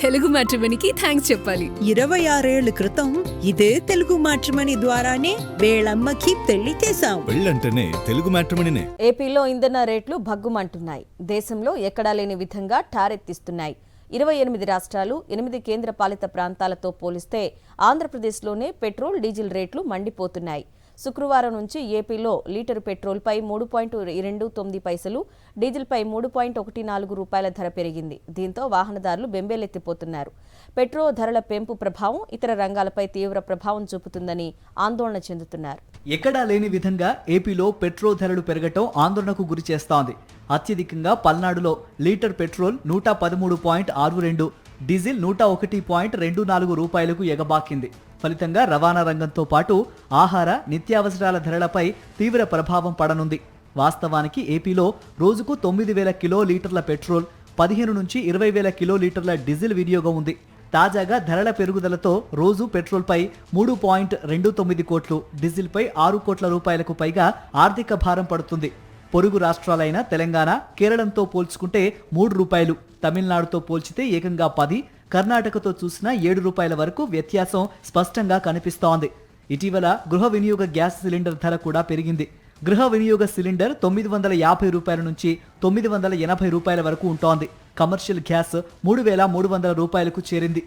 Telugu మ్యాట్రిమోనీకి thanks చెప్పాలి. 26 ఏళ్ల క్రితం ఇదే తెలుగు మ్యాట్రిమోనీ ద్వారానే వేళమ్మకి పెళ్లి చేశాం. పెళ్ళంటేనే తెలుగు మ్యాట్రిమోనీనే. ఏపీలో ఇంధన రేట్లు భగ్గుమంటున్నాయి. దేశంలో ఎక్కడా లేని విధంగా టారెత్తిస్తున్నాయి. 28 రాష్ట్రాలు 8 కేంద్ర పాలిత ప్రాంతాలతో పోలిస్తే ఆంధ్రప్రదేశ్లోనే పెట్రోల్ డీజిల్ రేట్లు మండిపోతున్నాయి. శుక్రవారం నుంచి ఏపీలో లీటరు పెట్రోల్పై 3.29 పైసలు, డీజిల్పై 3.14 రూపాయల ధర పెరిగింది. దీంతో వాహనదారులు బెంబేలెత్తిపోతున్నారు. పెట్రోల్ ధరల పెంపు ప్రభావం ఇతర రంగాలపై తీవ్ర ప్రభావం చూపుతుందని ఆందోళన చెందుతున్నారు. ఎక్కడా లేని విధంగా ఏపీలో పెట్రోల్ ధరలు పెరగటం ఆందోళనకు గురి చేస్తోంది. అత్యధికంగా పల్నాడులో లీటర్ పెట్రోల్ 113.62, డీజిల్ 101.24 రూపాయలకు ఎగబాకింది. ఫలితంగా రవాణా రంగంతో పాటు ఆహార నిత్యావసరాల ధరలపై తీవ్ర ప్రభావం పడనుంది. వాస్తవానికి ఏపీలో రోజుకు 9,000 కిలోలీటర్ల పెట్రోల్, 15 నుంచి 20,000 కిలోలీటర్ల డీజిల్ వినియోగం ఉంది. తాజాగా ధరల పెరుగుదలతో రోజు పెట్రోల్పై 3.29 కోట్లు, డీజిల్పై 6 కోట్ల రూపాయలకు పైగా ఆర్థిక భారం పడుతుంది. పొరుగు రాష్ట్రాలైన తెలంగాణ, కేరళంతో పోల్చుకుంటే 3 రూపాయలు, తమిళనాడుతో పోల్చితే ఏకంగా 10, కర్ణాటకతో చూసినా 7 రూపాయల వరకు వ్యత్యాసం స్పష్టంగా కనిపిస్తోంది. ఇటీవల గృహ వినియోగ గ్యాస్ సిలిండర్ ధర కూడా పెరిగింది. గృహ వినియోగ సిలిండర్ 950 రూపాయల నుంచి 980 రూపాయల వరకు ఉంటోంది. కమర్షియల్ గ్యాస్ 3,300 రూపాయలకు చేరింది.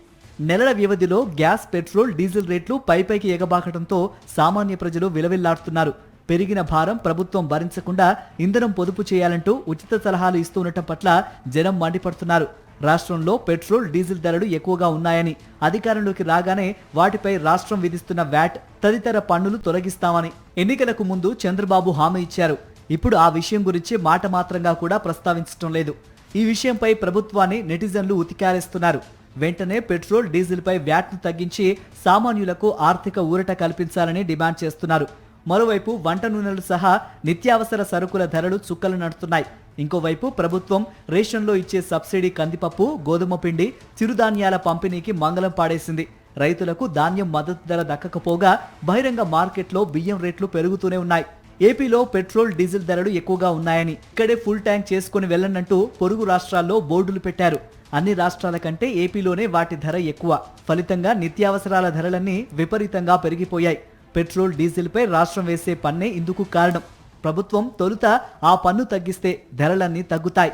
నెలల వ్యవధిలో గ్యాస్, పెట్రోల్, డీజిల్ రేట్లు పైపైకి ఎగబాకడంతో సామాన్య ప్రజలు విలవిల్లాడుతున్నారు. పెరిగిన భారం ప్రభుత్వం భరించకుండా ఇంధనం పొదుపు చేయాలంటూ ఉచిత సలహాలు ఇస్తుండటం పట్ల జనం మండిపడుతున్నారు. రాష్ట్రంలో పెట్రోల్, డీజిల్ ధరలు ఎక్కువగా ఉన్నాయని, అధికారంలోకి రాగానే వాటిపై రాష్ట్రం విధిస్తున్న వ్యాట్ తదితర పన్నులు తొలగిస్తామని ఎన్నికలకు ముందు చంద్రబాబు హామీ ఇచ్చారు. ఇప్పుడు ఆ విషయం గురించి మాట మాత్రంగా కూడా ప్రస్తావించడం లేదు. ఈ విషయంపై ప్రభుత్వాన్ని నెటిజన్లు ఉతికారేస్తున్నారు. వెంటనే పెట్రోల్, డీజిల్పై వ్యాట్ను తగ్గించి సామాన్యులకు ఆర్థిక ఊరట కల్పించాలని డిమాండ్ చేస్తున్నారు. మరోవైపు వంట నూనెలు సహా నిత్యావసర సరుకుల ధరలు చుక్కలు నడుతున్నాయి. ఇంకోవైపు ప్రభుత్వం రేషన్లో ఇచ్చే సబ్సిడీ కందిపప్పు, గోధుమ పిండి, చిరుధాన్యాల పంపిణీకి మంగళం పాడేసింది. రైతులకు ధాన్యం మద్దతు ధర దక్కకపోగా బహిరంగ మార్కెట్లో బియ్యం రేట్లు పెరుగుతూనే ఉన్నాయి. ఏపీలో పెట్రోల్, డీజిల్ ధరలు ఎక్కువగా ఉన్నాయని, ఇక్కడే ఫుల్ ట్యాంక్ చేసుకుని వెళ్లనంటూ పొరుగు రాష్ట్రాల్లో బోర్డులు పెట్టారు. అన్ని రాష్ట్రాల కంటే ఏపీలోనే వాటి ధర ఎక్కువ. ఫలితంగా నిత్యావసరాల ధరలన్నీ విపరీతంగా పెరిగిపోయాయి. పెట్రోల్, డీజిల్పై రాష్ట్రం వేసే పన్నే ఇందుకు కారణం. ప్రభుత్వం తొలుత ఆ పన్ను తగ్గిస్తే ధరలన్నీ తగ్గుతాయి.